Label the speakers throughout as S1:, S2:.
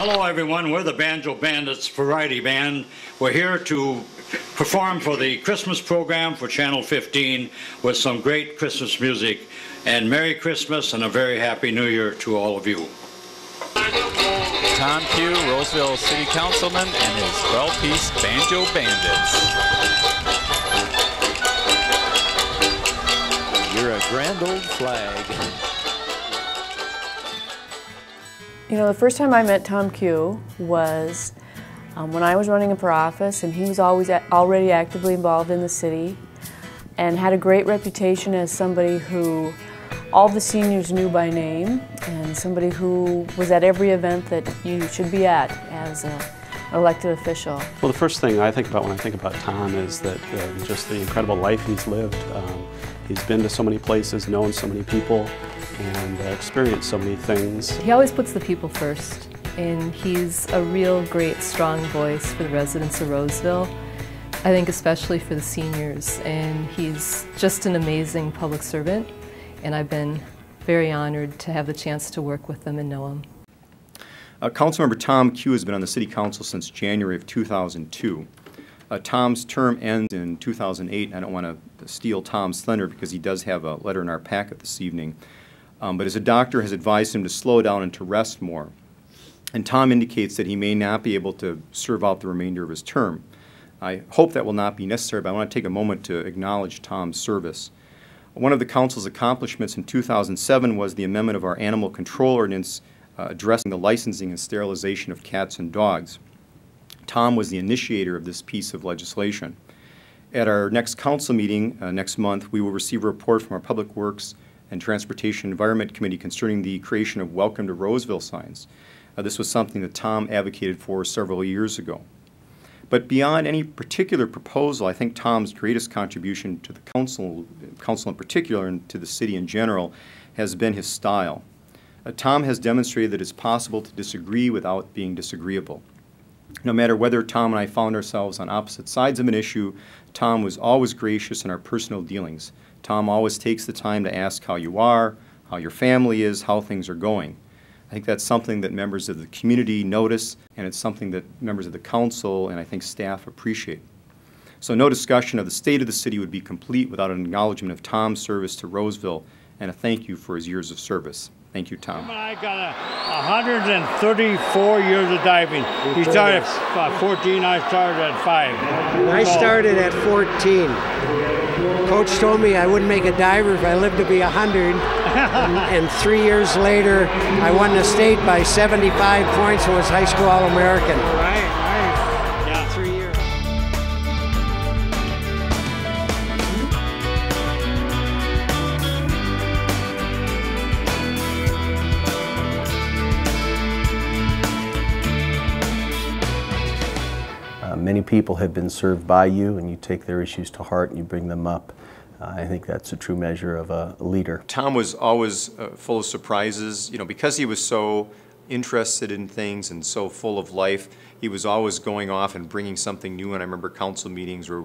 S1: Hello everyone, we're the Banjo Bandits Variety Band. We're here to perform for the Christmas program for Channel 15 with some great Christmas music. And Merry Christmas and a very Happy New Year to all of you.
S2: Tom Kough, Roseville City Councilman, and his 12-piece Banjo Bandits. You're a grand old flag.
S3: You know, the first time I met Tom Kough was when I was running for office, and he was already actively involved in the city and had a great reputation as somebody who all the seniors knew by name and somebody who was at every event that you should be at as an elected official.
S4: Well, the first thing I think about when I think about Tom is that just the incredible life he's lived. He's been to so many places, known so many people, and experienced so many things.
S5: He always puts the people first, and he's a real great, strong voice for the residents of Roseville. I think especially for the seniors, and he's just an amazing public servant, and I've been very honored to have the chance to work with him and know him.
S6: Councilmember Tom Kough has been on the City Council since January of 2002. Tom's term ends in 2008. I don't want to steal Tom's thunder because he does have a letter in our packet this evening. But as a doctor has advised him to slow down and to rest more. And Tom indicates that he may not be able to serve out the remainder of his term. I hope that will not be necessary, but I want to take a moment to acknowledge Tom's service. One of the Council's accomplishments in 2007 was the amendment of our Animal Control Ordinance addressing the licensing and sterilization of cats and dogs. Tom was the initiator of this piece of legislation. At our next council meeting next month, we will receive a report from our Public Works and Transportation Environment Committee concerning the creation of Welcome to Roseville signs. This was something that Tom advocated for several years ago. But beyond any particular proposal, I think Tom's greatest contribution to the council in particular, and to the city in general, has been his style. Tom has demonstrated that it's possible to disagree without being disagreeable. No matter whether Tom and I found ourselves on opposite sides of an issue, Tom was always gracious in our personal dealings. Tom always takes the time to ask how you are, how your family is, how things are going. I think that's something that members of the community notice, and it's something that members of the council and I think staff appreciate. So no discussion of the state of the city would be complete without an acknowledgement of Tom's service to Roseville and a thank you for his years of service. Thank you, Tom.
S1: I got 134 years of diving. He started at 14, I started at 5.
S7: I started at 14. Coach told me I wouldn't make a diver if I lived to be 100. And 3 years later, I won the state by 75 points and was high school All-American.
S1: Right.
S7: Yeah, 3 years.
S8: Many people have been served by you, and you take their issues to heart and you bring them up. I think that's a true measure of a leader.
S6: Tom was always full of surprises. You know, because he was so interested in things and so full of life, he was always going off and bringing something new. And I remember council meetings where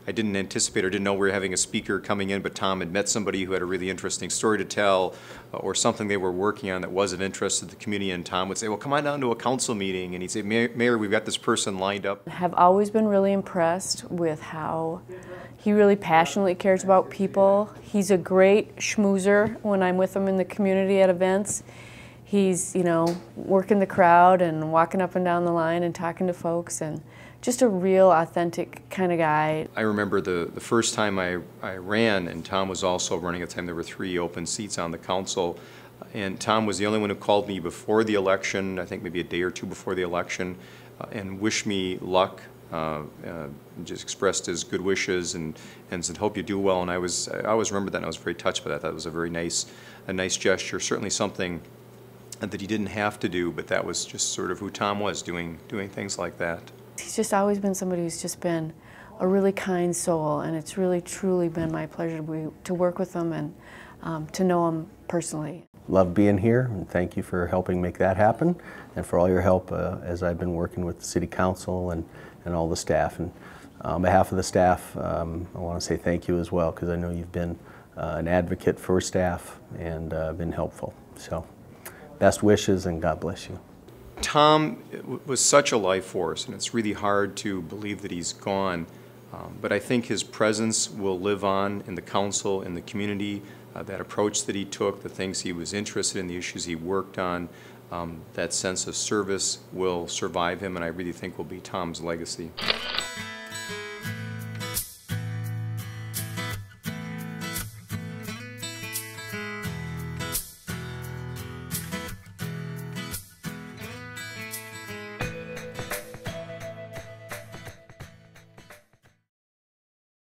S6: I didn't anticipate or didn't know we were having a speaker coming in, but Tom had met somebody who had a really interesting story to tell or something they were working on that was of interest to the community, and Tom would say, well, come on down to a council meeting, and he'd say, Mayor, we've got this person lined up.
S3: I have always been really impressed with how he really passionately cares about people. He's a great schmoozer when I'm with him in the community at events. He's, you know, working the crowd and walking up and down the line and talking to folks, and just a real authentic kind of guy.
S6: I remember the first time I ran, and Tom was also running at the time. There were 3 open seats on the council, and Tom was the only one who called me before the election, I think maybe a day or 2 before the election, and wished me luck. Just expressed his good wishes and said, hope you do well. And I always remember that, and I was very touched by that. That was a very nice gesture, certainly something that he didn't have to do, but that was just sort of who Tom was, doing things like that.
S3: He's just always been somebody who's just been a really kind soul, and it's really truly been my pleasure to work with him and to know him personally.
S8: Love being here, and thank you for helping make that happen, and for all your help as I've been working with the City Council and all the staff. And on behalf of the staff, I want to say thank you as well, because I know you've been an advocate for staff and been helpful. So, best wishes, and God bless you.
S6: Tom was such a life force, and it's really hard to believe that he's gone. But I think his presence will live on in the council, in the community, that approach that he took, the things he was interested in, the issues he worked on, that sense of service will survive him, and I really think will be Tom's legacy.